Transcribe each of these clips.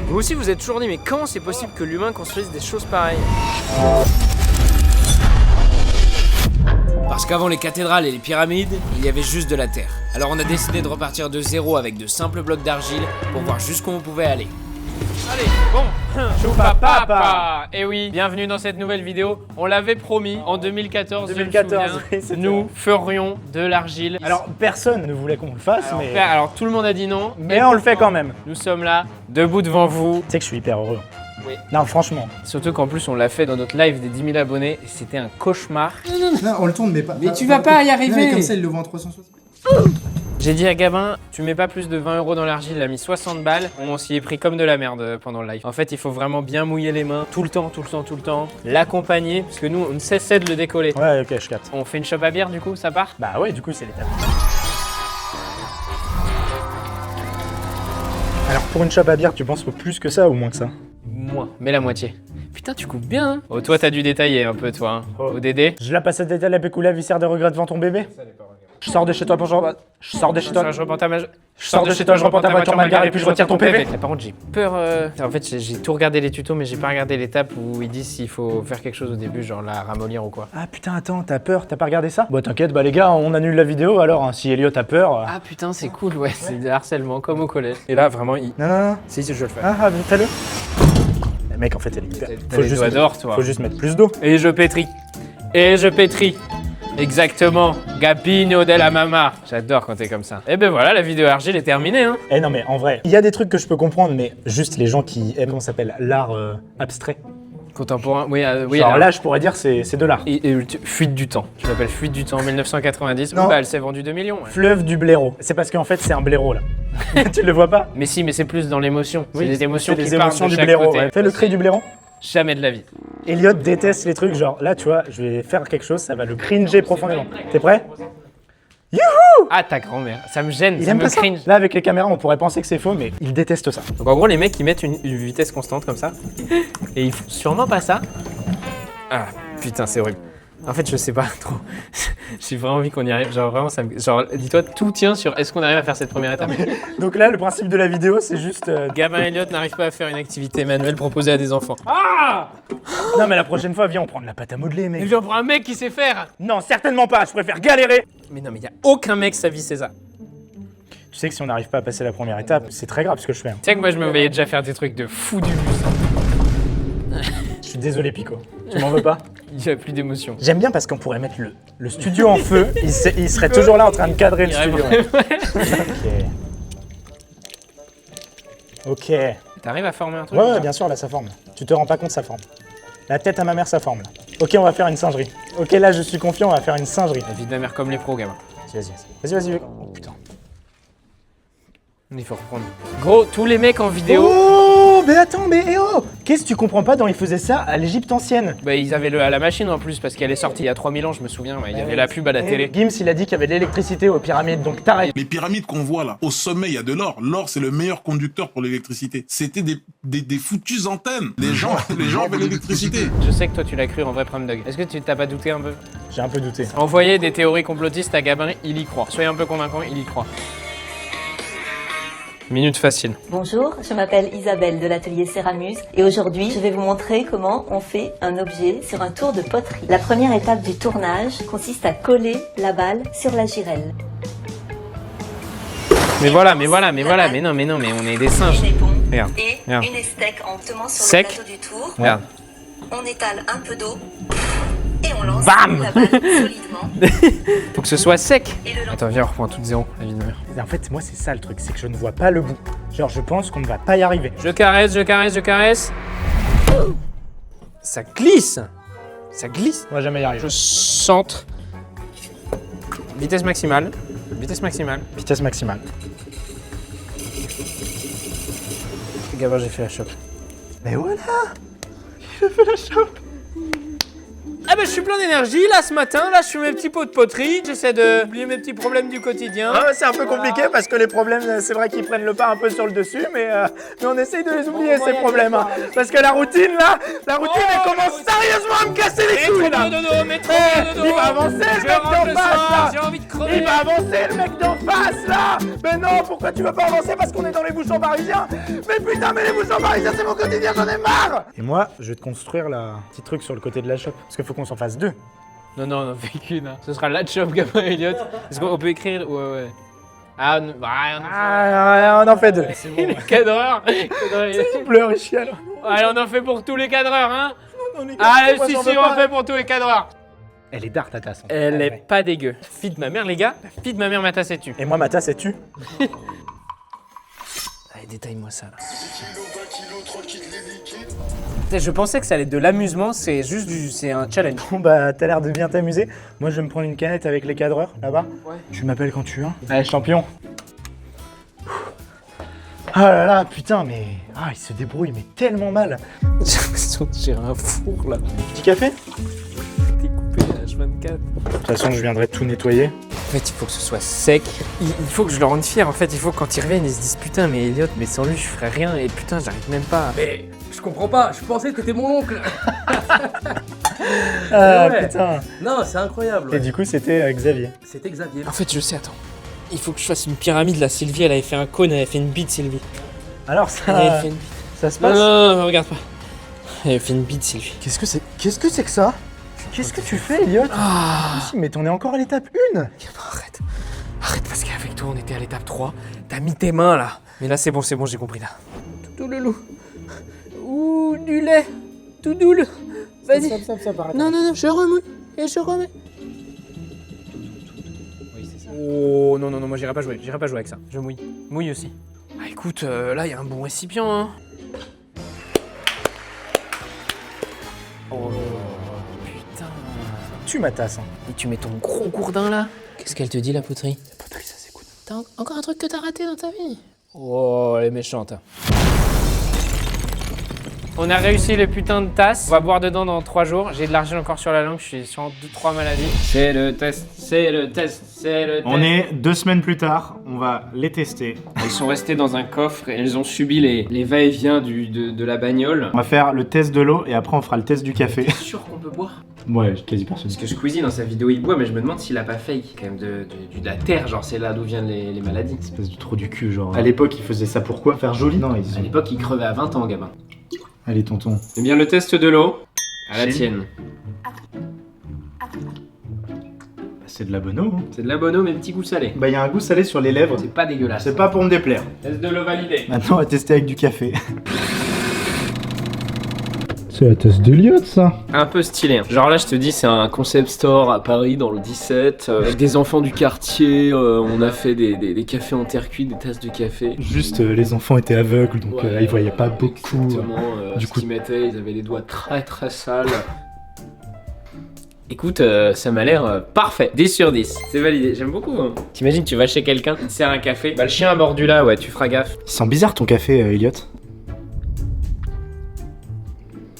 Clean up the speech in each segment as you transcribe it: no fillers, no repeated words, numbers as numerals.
Vous aussi vous êtes toujours dit mais comment c'est possible que l'humain construise des choses pareilles? Parce qu'avant les cathédrales et les pyramides, il y avait juste de la terre. Alors on a décidé de repartir de zéro avec de simples blocs d'argile pour voir jusqu'où on pouvait aller. Allez, bon, choupa papa. Et oui, bienvenue dans cette nouvelle vidéo. On l'avait promis en 2014, oui, nous ferions de l'argile. Alors personne ne voulait qu'on le fasse, alors tout le monde a dit non. mais on le fait quand même. Nous sommes là, debout devant vous. Tu sais que je suis hyper heureux. Oui. Non, franchement. Surtout qu'en plus on l'a fait dans notre live des 10 000 abonnés et c'était un cauchemar. Non, on le tourne mais pas. Mais tu vas pas y arriver. Non, mais comme ça il le vend en 360. J'ai dit à Gabin, tu mets pas plus de 20 € dans l'argile, il a mis 60 balles. On s'y est pris comme de la merde pendant le live. En fait, il faut vraiment bien mouiller les mains, tout le temps, l'accompagner, parce que nous, on ne cessait de le décoller. Ouais, ok, je capte. On fait une chope à bière, du coup, ça part? Bah ouais, du coup, c'est l'étape. Alors, pour une chope à bière, tu penses faut plus que ça ou moins que ça? Moins, mais la moitié. Putain, tu coupes bien, hein? Oh, toi, t'as dû détailler un peu, toi, hein. Oh. ODD. Je la passe à détail la pécou la viscère de regret devant ton bébé. Je sors de chez toi pour Je sors de chez toi. Je reprends ta Je sors de chez toi, je reprends ta voiture mal garée et puis je retire ton PV. Par contre, j'ai peur. En fait, j'ai tout regardé les tutos, mais j'ai pas regardé l'étape où ils disent s'il faut faire quelque chose au début, genre la ramollir ou quoi. Ah putain, attends, t'as peur, t'as pas regardé ça? Bah t'inquiète, bah les gars, on annule la vidéo alors, hein, si Elliot a peur. Ah putain, c'est cool, ouais, c'est du harcèlement comme au collège. Et là, vraiment, il. Non. Si, je le fais. Ah, fais-le. Le mec, en fait, elle est hyper. Faut juste toi. Faut juste mettre plus d'eau. Et je pétris. Exactement. Gabino de la mama. J'adore quand t'es comme ça. Et ben voilà, la vidéo argile est terminée, hein. Eh non, mais en vrai, il y a des trucs que je peux comprendre, mais juste les gens qui aiment, comment ça s'appelle, l'art abstrait. Contemporain, oui. Genre alors. là, je pourrais dire c'est de l'art. Fuite du temps. Je l'appelle Fuite du temps 1990. Non. Bah, elle s'est vendue 2 millions. Ouais. Fleuve du blaireau. C'est parce qu'en fait, c'est un blaireau là. Tu le vois pas? Mais si, mais c'est plus dans l'émotion. Oui, c'est des émotions c'est qui des partent émotions de du chaque blaireau. côté. Ouais. Fais le cri du blaireau. Jamais de la vie. Elliot déteste les trucs genre là, tu vois, je vais faire quelque chose, ça va le cringer profondément. T'es prêt? Youhou! Ah, ta grand-mère. Ça me gêne, Il ça aime me pas ça. cringe. Là, avec les caméras, on pourrait penser que c'est faux, mais il déteste ça. Donc en gros, les mecs, ils mettent une vitesse constante comme ça. Et ils font sûrement pas ça. Ah, putain, c'est horrible. En fait, je sais pas trop. J'ai vraiment envie qu'on y arrive. Genre, vraiment, genre, dis-toi, tout tient sur est-ce qu'on arrive à faire cette première étape. Donc là, le principe de la vidéo, c'est juste. Gabin Elliot n'arrive pas à faire une activité manuelle proposée à des enfants. Ah! Non, mais la prochaine fois, viens, on prend de la pâte à modeler, mec. Mais viens pour un mec qui sait faire. Non, certainement pas, je préfère galérer. Mais non, mais y a aucun mec sa vie c'est ça. Tu sais que si on n'arrive pas à passer la première étape, c'est très grave ce que je fais. Hein. Tu sais que moi, je me voyais déjà faire des trucs de fou du bus. Je suis désolé, Pico. Tu m'en veux pas? Il n'y a plus d'émotion. J'aime bien parce qu'on pourrait mettre le studio en feu. Il serait toujours là en train de cadrer le studio. Ok. T'arrives à former un truc? Ouais, bien sûr, là, ça forme. Tu te rends pas compte, ça forme. La tête à ma mère, ça forme. Là. Ok, on va faire une singerie. Ok, là, je suis confiant, on va faire une singerie. La vie de la mère comme les pros, gamin. Vas-y. Oh, putain. Il faut reprendre. Gros, tous les mecs en vidéo... Oh, mais attends, qu'est-ce que tu comprends pas dans ils faisaient ça à l'Égypte ancienne? Bah, ils avaient à la machine en plus, parce qu'elle est sortie il y a 3000 ans, je me souviens. Il y avait la pub à la télé. Gims, il a dit qu'il y avait de l'électricité aux pyramides, donc t'arrêtes. Les pyramides qu'on voit là, au sommet, il y a de l'or. L'or, c'est le meilleur conducteur pour l'électricité. C'était des foutues antennes. Les gens avaient l'électricité. Je sais que toi, tu l'as cru en vrai Prom Dog. Est-ce que tu t'as pas douté un peu? J'ai un peu douté. Envoyer des théories complotistes à Gabin, il y croit. Soyez un peu convaincant, il y croit. Minute facile. Bonjour, je m'appelle Isabelle de l'atelier Céramuse et aujourd'hui je vais vous montrer comment on fait un objet sur un tour de poterie. La première étape du tournage consiste à coller la balle sur la girelle. Mais non, mais on est des singes. Une éponge Regarde, et regarde. une estèque en tenant sur Sec. le plateau du tour. Regarde. On étale un peu d'eau et on lance Bam la balle solidement. Faut que ce soit sec. Et le Attends, viens, on reprend tout de zéro, la vie de ma mère. En fait, moi, c'est ça le truc, c'est que je ne vois pas le bout. Genre, je pense qu'on ne va pas y arriver. Je caresse. Ça glisse. On va jamais y arriver. Je centre. Vitesse maximale. Vitesse maximale. Gabin, j'ai fait la chope. Mais voilà! J'ai fait la chope! Ah bah je suis plein d'énergie là ce matin, là je fais mes petits pots de poterie, j'essaie de oublier mes petits problèmes du quotidien. Ah, c'est un peu compliqué parce que les problèmes, c'est vrai qu'ils prennent le pas un peu sur le dessus, mais on essaye de les oublier ces problèmes. Hein. Parce que la routine là, elle commence sérieusement à me casser les couilles là. Il va avancer le mec d'en face là. J'ai envie de crever. Il va avancer le mec d'en face là. Mais non, pourquoi tu veux pas avancer? Parce qu'on est dans les bouchons parisiens. Mais putain, mais les bouchons parisiens c'est mon quotidien, j'en ai marre. Et moi, je vais te construire la petit truc sur le côté de la shop, parce qu'il faut qu'on s'en fasse deux. Non, on en fait qu'une. Hein. Ce sera la shop, Gabin et Elliot. Est-ce qu'on peut écrire? Ouais. Ah, on en fait deux. C'est bon. Les cadreurs. Il pleure, il chiale. Allez, on en fait pour tous les cadreurs, hein. Allez, si, on en fait pour tous les cadreurs. Elle est dark ta tasse. Elle est pas dégueu. Fille de ma mère, les gars. Fille de ma mère, ma tasse est tue. Et moi, ma tasse est tue. Allez, détaille-moi ça là. Je pensais que ça allait être de l'amusement, c'est juste c'est un challenge. Bon bah t'as l'air de bien t'amuser. Moi je vais me prendre une canette avec les cadreurs là-bas. Ouais. Tu m'appelles quand tu veux. Allez champion. Ah là là putain mais il se débrouille mais tellement mal. J'ai l'impression de gérer un four là. Petit café? T'es coupé à H24. De toute façon je viendrai tout nettoyer. En fait il faut que ce soit sec. Il faut que je le rende fier. En fait il faut que quand ils reviennent ils se disent putain mais Elliot mais sans lui je ferais rien et putain j'arrive même pas. Mais je comprends pas, je pensais que t'étais mon oncle. Ouais. Putain. Non, c'est incroyable. Et du coup c'était Xavier. C'était Xavier. En fait je sais, attends. Il faut que je fasse une pyramide là. Sylvie elle avait fait un cône, elle avait fait une bite Sylvie. Alors Elle avait fait une bite. ça se passe? Non, regarde pas. Elle avait fait une bite Sylvie. Qu'est-ce que c'est que ça? Qu'est-ce que tu fais Elliot? Mais t'en es encore à l'étape 1. Arrête parce qu'avec toi on était à l'étape 3. T'as mis tes mains là. Mais là c'est bon, j'ai compris là. Tout le loup. Ouh, du lait. Tout doux. Vas-y. Ça paraît. Non, je remouille. Et je remets. Oh non, moi j'irai pas jouer avec ça. Je mouille. Mouille aussi. Ah écoute, là il y a un bon récipient hein. Oh putain. Tu ma tasse. Hein. Et tu mets ton gros gourdin là. Qu'est-ce qu'elle te dit la poterie? La poterie ça s'écoute. T'as encore un truc que t'as raté dans ta vie? Oh elle est méchante. On a réussi le putain de tasse. On va boire dedans dans 3 jours. J'ai de l'argile encore sur la langue, je suis sur 2-3 maladies. C'est le test. On est 2 semaines plus tard, on va les tester. Ils sont restés dans un coffre et ils ont subi les va-et-vient de la bagnole. On va faire le test de l'eau et après on fera le test du café. T'es sûr qu'on peut boire? Ouais, quasi personne. Parce que Squeezie dans sa vidéo il boit, mais je me demande s'il a pas fake quand même de la terre, genre c'est là d'où viennent les maladies. Espèce de trou du cul, genre. À l'époque, ils faisaient ça pourquoi? Faire joli? Non, ils À l'époque, il crevait à 20 ans, Gabin. Allez, tonton. Eh bien, le test de l'eau, à la tienne. C'est de la bonne eau. Hein. C'est de la bonne eau, mais petit goût salé. Bah, il y a un goût salé sur les lèvres. C'est pas dégueulasse. C'est pas pour me déplaire. Test de l'eau validé. Maintenant, on va tester avec du café. C'est la tasse d'Elliot, ça. Un peu stylé. Hein. Genre là, je te dis, c'est un concept store à Paris, dans le 17. Avec des enfants du quartier, on a fait des cafés en terre cuite, des tasses de café. Juste, les enfants étaient aveugles, donc ils voyaient pas beaucoup. Exactement. Du coup, ils mettaient, ils avaient les doigts très très sales. Écoute, ça m'a l'air parfait. 10 sur 10. C'est validé, j'aime beaucoup. Hein. T'imagines, tu vas chez quelqu'un, il te sert un café. Bah, le chien à bord du là, ouais, tu feras gaffe. Il sent bizarre ton café, Elliot.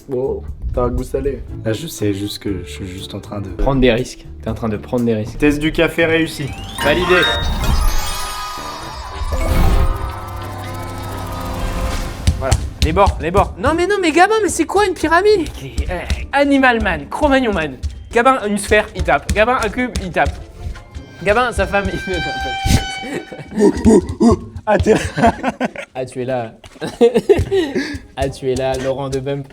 Wow, t'as un goût salé. Là, c'est juste que je suis juste en train de... Prendre des risques. T'es en train de prendre des risques. Test du café réussi. Validé. Voilà, les bords. Non mais Gabin, mais c'est quoi une pyramide? Animal Man, Cro-Magnon Man. Gabin, une sphère, il tape. Gabin, un cube, il tape. Gabin, sa femme, il... Ah, t'es là. Ah, tu es là. Ah, tu es là, Laurent de Bump.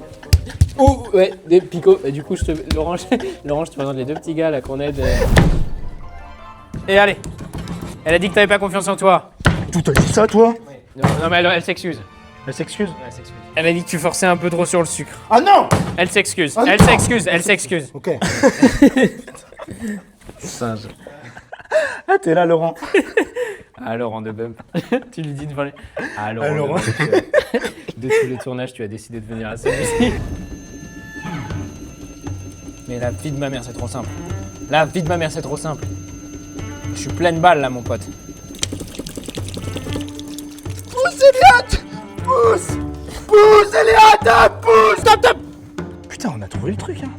Oh, ouais, des picots. Et du coup, Laurent, je te présente les 2 petits gars là qu'on aide. Et allez. Elle a dit que t'avais pas confiance en toi. Tout a dit ça, toi? Non mais elle s'excuse. Elle s'excuse? Elle a dit que tu forçais un peu trop sur le sucre. Ah non! Elle s'excuse. Ah, Elle s'excuse. Ok. Singe. Ah, t'es là, Laurent. Ah, Laurent de Bump. Tu lui dis devant les... Ah, Laurent. Laurent. De tous les tournages, tu as décidé de venir à celui-ci. Mais la vie de ma mère, c'est trop simple. La vie de ma mère, c'est trop simple. Je suis pleine balle, là, mon pote. Pousse, Elliot! Pousse! Pousse, Elliot! Pousse! Stop! Putain, on a trouvé le truc, hein.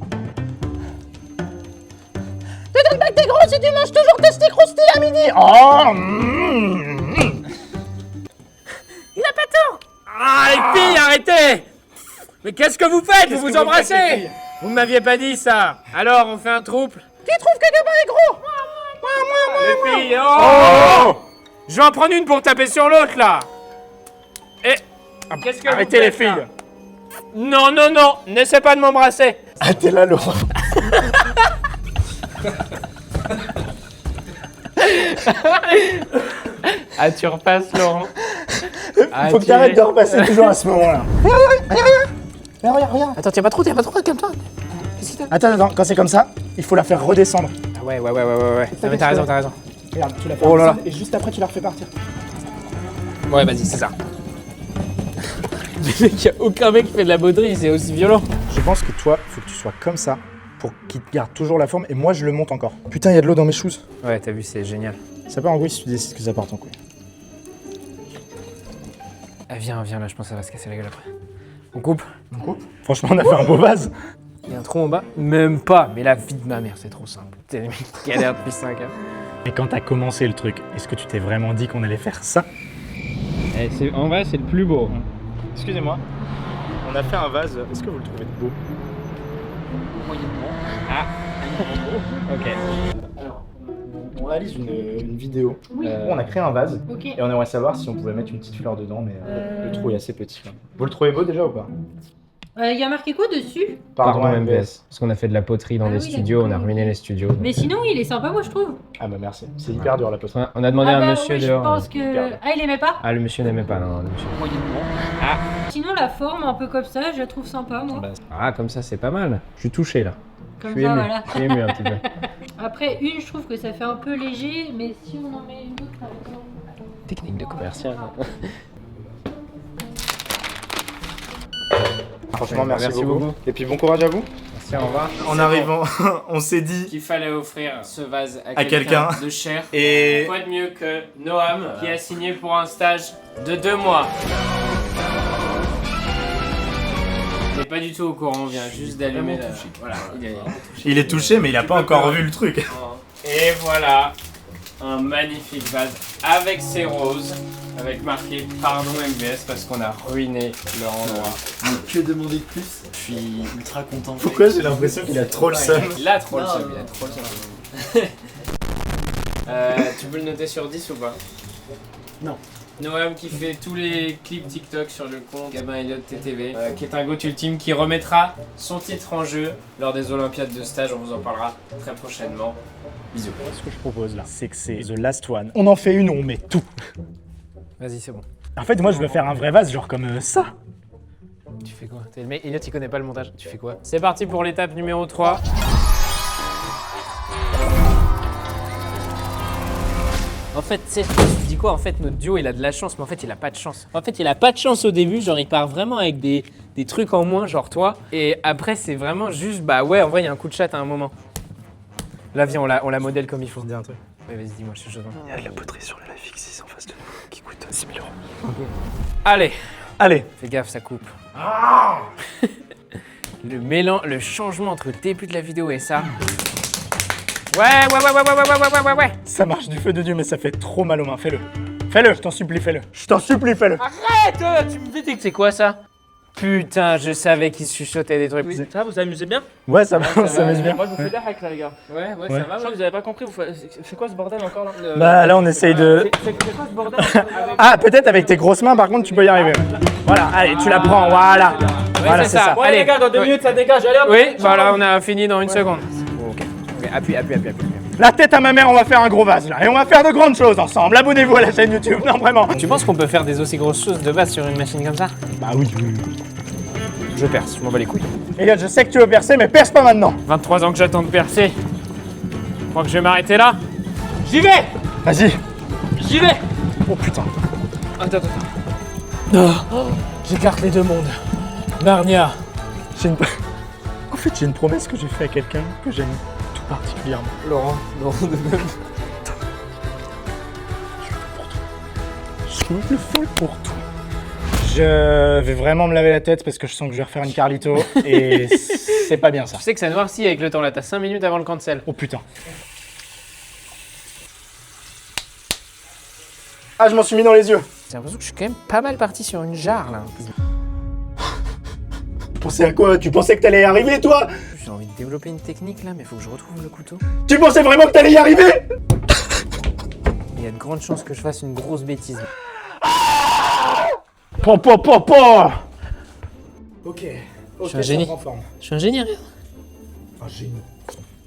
t'es gros si tu manges toujours tes sticks croustilles à midi. Oh Il a pas tort. Ah les filles, arrêtez. Mais qu'est-ce que vous faites? Vous vous embrassez? Vous ne m'aviez pas dit ça. Alors, on fait un trouble? Qui trouve que Gabin est gros? Les filles, oh, je vais en prendre une pour taper sur l'autre, là. Et... qu'est-ce que Arrêtez vous les faites, là? filles. Non, non, non, n'essaie pas de m'embrasser. Ah, t'es là, Laurent. Ah, tu repasses, Laurent. Ah, Faut que t'arrêtes de repasser toujours à ce moment-là. Regarde. Attends, tiens pas trop, calme-toi. Attends, quand c'est comme ça, il faut la faire redescendre. Ah ouais. Non, mais t'as raison. Regarde, tu la fais Oh là là. redescendre et juste après, tu la refais partir. Ouais, vas-y, c'est ça. Il y a aucun mec qui fait de la bauderie, c'est aussi violent. Je pense que toi, faut que tu sois comme ça pour qu'il te garde toujours la forme et moi, je le monte encore. Putain, il y a de l'eau dans mes shoes. Ouais, t'as vu, c'est génial. Ça part en couille si tu décides que ça part en couille. Ah, viens, là, je pense que ça va se casser la gueule après. On coupe? Franchement, on a fait un beau vase. Il y a un trou en bas? Même pas, mais la vie de ma mère, c'est trop simple. T'es les mecs qui galèrent depuis 5 ans. Et quand t'as commencé le truc, est-ce que tu t'es vraiment dit qu'on allait faire ça? En vrai, c'est le plus beau. Excusez-moi, on a fait un vase, est-ce que vous le trouvez beau? Ah. Ok. Alors, on réalise une vidéo où on a créé un vase et on aimerait savoir si on pouvait mettre une petite fleur dedans, mais le trou est assez petit. Vous le trouvez beau déjà ou pas? Il y a marqué quoi dessus? Pardon, MBS. Parce qu'on a fait de la poterie dans Ah les oui, studios, on a d'accord. ruiné les studios. Mais sinon, il est sympa, moi je trouve. Ah bah merci, c'est hyper dur la poterie. On a demandé à un bah, monsieur ouais, dehors. Je pense que. Ah, il aimait pas? Ah, le monsieur n'aimait pas, non, le monsieur. Sinon, la forme, un peu comme ça, je la trouve sympa, moi. Ah, comme ça, c'est pas mal. Je suis touché là. Comme Je suis ça, ému. voilà. Je suis ému un petit peu. Après, une, je trouve que ça fait un peu léger, mais si on en met une autre, par exemple. Technique de commercial. Franchement, merci, Merci beaucoup. beaucoup. Et puis bon courage à vous. Merci, au revoir. En arrivant, on s'est dit Qu'il fallait offrir ce vase à quelqu'un de cher. et Quoi de mieux que Noam qui a signé pour un stage de 2 mois. Il n'est pas du tout au courant, on vient juste d'allumer la... Voilà, il est touché mais il a pas encore vu le truc. Et voilà, un magnifique vase avec ses roses, avec marqué pardon MBS parce qu'on a ruiné leur endroit. Que demander de plus? Je suis ultra content. Pourquoi j'ai l'impression qu'il a trop le seum? Il a trop le seum, il a trop le seum. Tu peux le noter sur 10 ou pas? Non. Noam qui fait tous les clips TikTok sur le compte Gabin Elliott TTV, qui est un GOAT ultime qui remettra son titre en jeu lors des Olympiades de stage, on vous en parlera très prochainement. Bisous. Ce que je propose là, c'est que c'est The Last One. On en fait une, on met tout. Vas-y, c'est bon. En fait, moi je veux faire un vrai vase, genre comme ça. Tu fais quoi? T'es le mec, Elliott il connaît pas le montage. Tu fais quoi? C'est parti pour l'étape numéro 3. En fait, tu sais, tu dis quoi? En fait, notre duo, il a de la chance, mais en fait, il a pas de chance. En fait, il a pas de chance au début, genre, il part vraiment avec des trucs en moins, genre toi. Et après, c'est vraiment juste, bah ouais, en vrai, il y a un coup de chat à un moment. Là, viens, on la modèle comme il faut. Dis un truc. Ouais, vas-y, dis-moi, je suis chaud. Il y a de la poterie sur le Life X6 en face de nous qui coûte 6 000 €. Allez, Allez. fais gaffe, ça coupe. Le changement entre le début de la vidéo et ça. Ouais. Ça marche du feu de Dieu, mais ça fait trop mal aux mains. Fais-le. Fais-le, je t'en supplie, fais-le. Je t'en supplie, fais-le. Arrête! Tu me fais que c'est quoi ça? Putain, je savais qu'il se chuchotait des trucs. Ça, vous amusez bien? Ouais, ça m'amuse bien. Moi, je vous fais des hacks là, les gars. Ouais, Ouais. ça va. Je crois que vous avez pas compris. C'est quoi ce bordel encore là? Bah là, on essaye de... C'est quoi ce bordel? Ah, peut-être avec tes grosses mains, par contre, tu peux y arriver. Voilà, allez, tu la prends, voilà. Voilà, c'est c'est ça. ça. Bon, Allez. les gars, dans 2 minutes, ça dégage. Allez, hop. Oui, voilà, on a fini dans une seconde. Ok, appuie. La tête à ma mère, on va faire un gros vase là. Et on va faire de grandes choses ensemble. Abonnez-vous à la chaîne YouTube. Non, vraiment. Tu penses qu'on peut faire des aussi grosses choses de base sur une machine comme ça? Bah oui. Je perce, je m'en bats les couilles. Elliot, je sais que tu veux percer, mais perce pas maintenant. 23 ans que j'attends de percer. Je crois que je vais m'arrêter là. J'y vais! Vas-y. J'y vais! Oh putain. Attends. J'écarte les deux mondes. Narnia. J'ai une... En fait, j'ai une promesse que j'ai faite à quelqu'un que j'aime tout particulièrement. Laurent de même. Je le fais pour toi. Je vais vraiment me laver la tête parce que je sens que je vais refaire une Carlito et c'est pas bien ça. Tu sais que ça noircit avec le temps là, t'as 5 minutes avant le cancel. Oh putain. Ah, je m'en suis mis dans les yeux. J'ai l'impression que je suis quand même pas mal parti sur une jarre là. Tu pensais à quoi? Tu pensais que t'allais y arriver, toi? J'ai envie de développer une technique là, mais faut que je retrouve le couteau. Tu pensais vraiment que t'allais y arriver? Il y a de grandes chances que je fasse une grosse bêtise. Ok. Je suis un génie. Je suis un génie, rien. Un génie.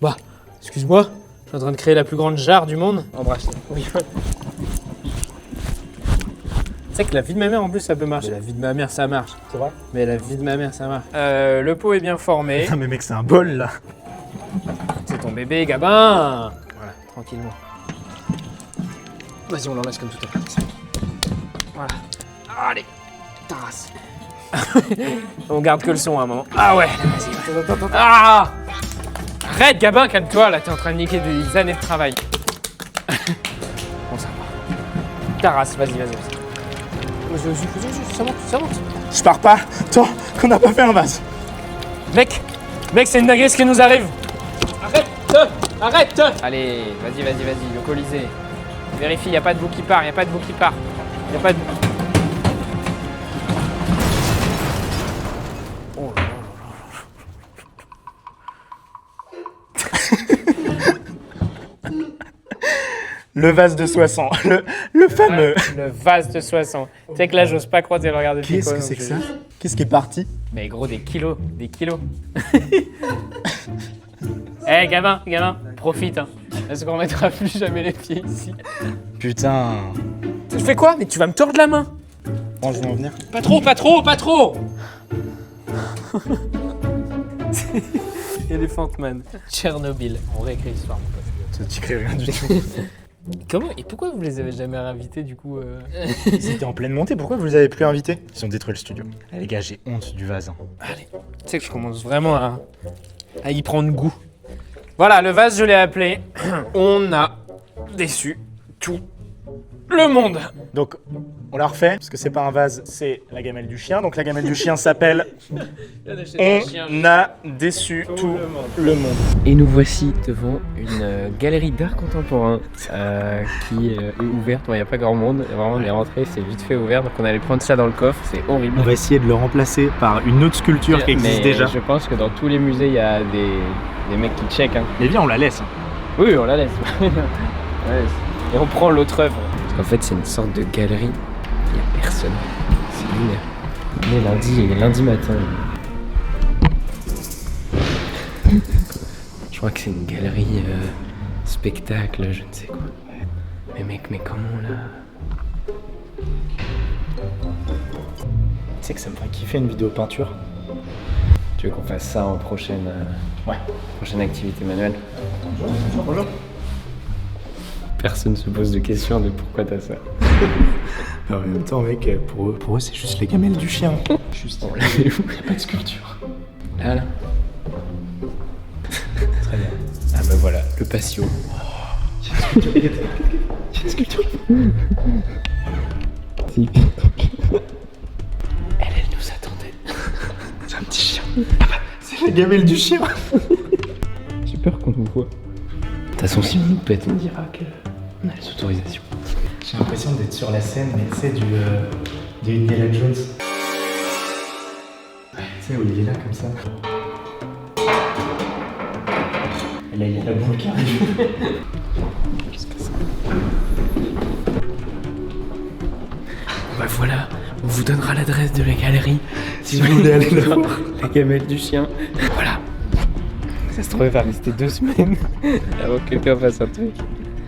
Bah, excuse-moi, je suis en train de créer la plus grande jarre du monde. Embrasse. Oui. Tu sais que la vie de ma mère en plus ça peut marcher. La vie de ma mère ça marche. C'est vrai? Mais la vie de ma mère ça marche. Le pot est bien formé. Non mais mec, c'est un bol là. C'est ton bébé, Gabin. Voilà, tranquillement. Vas-y, on l'enlace comme tout à l'heure. Voilà. Allez, tasse. On garde que le son à un moment. Ah ouais, vas-y. Ah! Arrête, Gabin, calme-toi, là, t'es en train de niquer des années de travail. Bon, ça va. Taras, vas-y. Ça monte. Je pars pas tant qu'on n'a pas fait un vase. Mec, c'est une dinguerie ce qui nous arrive. Arrête. Allez, vas-y, le Colisée. Vérifie, y a pas de bout qui part, Oh là là. Le vase de 60, le fameux. Le vase de 60. Tu sais que là, j'ose pas croiser le regard de Pico. Qu'est-ce que c'est que ça? Qu'est-ce qui est parti? Mais gros, des kilos. Eh, Gabin, profite, hein. Parce qu'on mettra plus jamais les pieds ici. Putain. Tu fais quoi? Mais tu vas me tordre la main. Bon, je vais en venir. Pas trop. Elephant Man. Tchernobyl. On réécrit l'histoire, mon pote. Tu crées rien du tout. Comment? Et pourquoi vous les avez jamais réinvités du coup Ils étaient en pleine montée, pourquoi vous les avez plus invités? Ils ont détruit le studio. Ah, les gars, j'ai honte du vase. Allez, tu sais que je commence vraiment à y prendre goût. Voilà, le vase, je l'ai appelé. On a déçu tout le monde. Donc, on la refait, parce que c'est pas un vase, c'est la gamelle du chien. Donc la gamelle du chien s'appelle On a déçu tout le monde. Et nous voici devant une galerie d'art contemporain qui est ouverte. Il n'y a pas grand monde. Vraiment, les rentrées, c'est vite fait ouvert. Donc on allait prendre ça dans le coffre. C'est horrible. On va essayer de le remplacer par une autre sculpture qui existe déjà. Je pense que dans tous les musées, il y a des mecs qui checkent. Hein. Mais viens, on la laisse. Oui, on la laisse. Et on prend l'autre œuvre. Parce qu'en fait, c'est une sorte de galerie. Il n'y a personne. C'est lunaire. On est lundi matin. Je crois que c'est une galerie spectacle, je ne sais quoi. Mais mec, comment là? Tu sais que ça me ferait kiffer une vidéo peinture. Tu veux qu'on fasse ça en prochaine activité manuelle? Bonjour. Personne se pose de questions de pourquoi t'as ça. En même temps, mec, pour eux c'est juste les gamelles du chien. Juste. On l'avait où? Il n'y a pas de sculpture. Là. Très bien. Ah bah voilà, le patio. Il y a une sculpture. Elle nous attendait. C'est un petit chien. Ah bah, c'est la gamelle du chien. J'ai peur qu'on nous voit. De toute façon, si on nous pète, on dira qu'on a les autorisations. J'ai l'impression d'être sur la scène, mais tu sais, du Indiana Jones. Tu sais, où il est là, comme ça. Et là, il y a la boule qui arrive. Bah voilà, on vous donnera l'adresse de la galerie Si vous voulez aller le voir. La gamelle du chien. Voilà. Ça se trouve, il va rester 2 semaines avant que quelqu'un fasse un truc.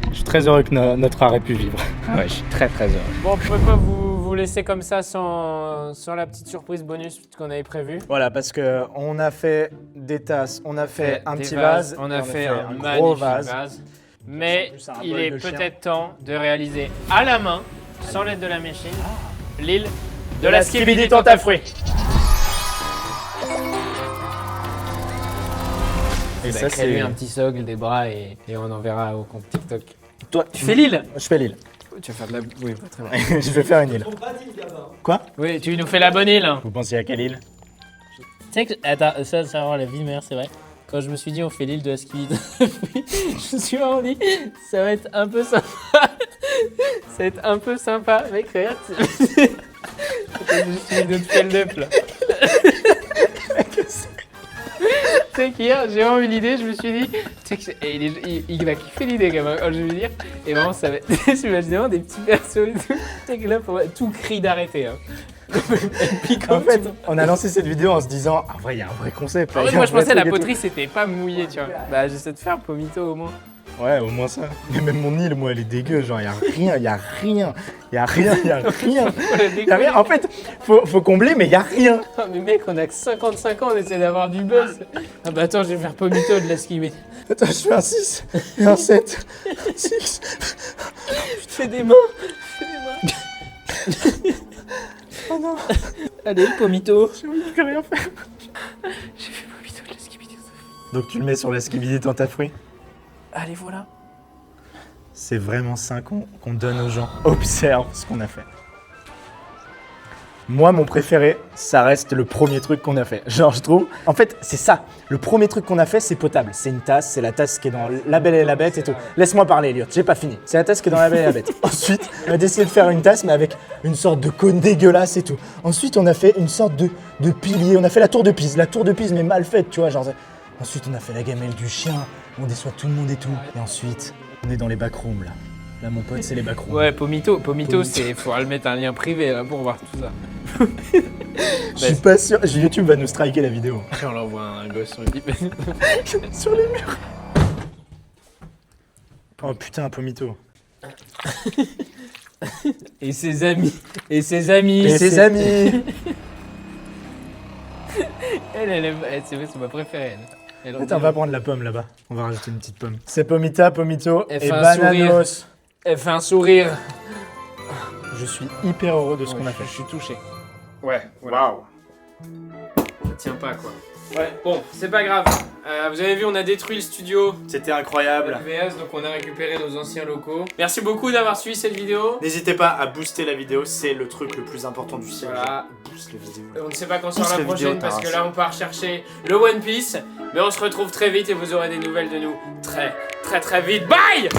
Je suis très heureux que notre art ait pu vivre. Ouais, je suis très heureux. Bon, on pouvait pas vous laisser comme ça sans la petite surprise bonus qu'on avait prévue. Voilà, parce que on a fait des tasses, on a fait un petit vase, on a fait un gros magnifique vase. Mais plus un il bol est de chien. peut-être temps de réaliser à la main, sans l'aide de la machine, l'île de la Skibidi Tentafruit. Et Ça, ça, lui c'est un petit socle, des bras et on enverra au compte TikTok. toi. Tu fais l'île? Je fais l'île. Tu vas faire de la... Oui, pas très bien. Je vais faire une île. Quoi? Oui, tu nous fais la bonne île. Vous pensez à quelle île? Tu sais que... Attends, ça va avoir la vie de mère, c'est vrai. Quand je me suis dit on fait l'île de la Skibidi Tentafruit, je me suis vraiment dit ça va être un peu sympa Ça va être un peu sympa, mec, regarde. C'est juste une vidéo de stand-up là. Tu sais qu'hier, j'ai vraiment eu l'idée, je me suis dit, tu sais que il va kiffer l'idée quand même, je veux dire. Et vraiment, ça va être, j'imagine vraiment des petits persos et tout. Tu sais que là, faut tout cri d'arrêter. Hein. Et puis, En fait, on a lancé cette vidéo en se disant, en vrai, il y a un vrai concept. en il y fait, a moi un je vrai pensais la truc et tout. poterie c'était pas mouillé, tu vois. Bah, j'essaie de faire Pomito au moins. Ouais, au moins ça. Mais même mon île, moi, elle est dégueu. Genre, il y a rien, il y a rien. Il y a rien, il y a rien. Il y a rien. En fait, faut combler, mais il y a rien. Ah, mais mec, on a que 55 ans, on essaie d'avoir du buzz. Ah bah attends, je vais faire Pomito de la skimmer. Attends, je fais un 6 et un 7. 6. Fais des mains. Oh non, Allez, Pomito. j'ai envie de rien faire. J'ai fait Pomito de la skimmer. Donc tu le mets sur la skibidi dans ta fruit. Allez, voilà. C'est vraiment ça qu'on donne aux gens. Observe ce qu'on a fait. Moi, mon préféré, ça reste le premier truc qu'on a fait. Genre, je trouve. En fait, c'est ça. Le premier truc qu'on a fait, c'est potable. C'est une tasse. C'est la tasse qui est dans La Belle et la Bête et tout. Laisse-moi parler, Elliot. J'ai pas fini. C'est la tasse qui est dans La Belle et la Bête. Ensuite, on a décidé de faire une tasse, mais avec une sorte de cône dégueulasse et tout. Ensuite, on a fait une sorte de pilier. On a fait la tour de Pise. La tour de Pise, mais mal faite, tu vois. Genre. Ensuite, on a fait la gamelle du chien. On déçoit tout le monde et tout. Et ensuite, on est dans les backrooms, là. Là, mon pote, c'est les backrooms. Ouais, Pomito, c'est. Faudra le mettre un lien privé là, pour voir tout ça. Je suis pas sûr. YouTube va nous striker la vidéo. Après, on l'envoie à un gosse sur le bip. Sur les murs. Oh putain, Pomito. Et ses amis. Et ses amis. Et ses amis. C'est ma préférée. Elle. Attends, on va prendre la pomme là-bas. On va rajouter une petite pomme. C'est Pomita, Pomito Elle et fait un Bananos. Elle fait un sourire. Je suis hyper heureux de ce qu'on a fait. Je suis touché. Ouais, waouh. Ça tient pas quoi. Ouais, bon, c'est pas grave. Vous avez vu, on a détruit le studio. C'était incroyable. VS, donc on a récupéré nos anciens locaux. Merci beaucoup d'avoir suivi cette vidéo. N'hésitez pas à booster la vidéo, c'est le truc le plus important du siècle. Voilà. Boost la vidéo. On ne sait pas quand sera Pousse la la prochaine vidéo, parce que Taras. là on part chercher le One Piece. Mais on se retrouve très vite et vous aurez des nouvelles de nous très vite. Bye!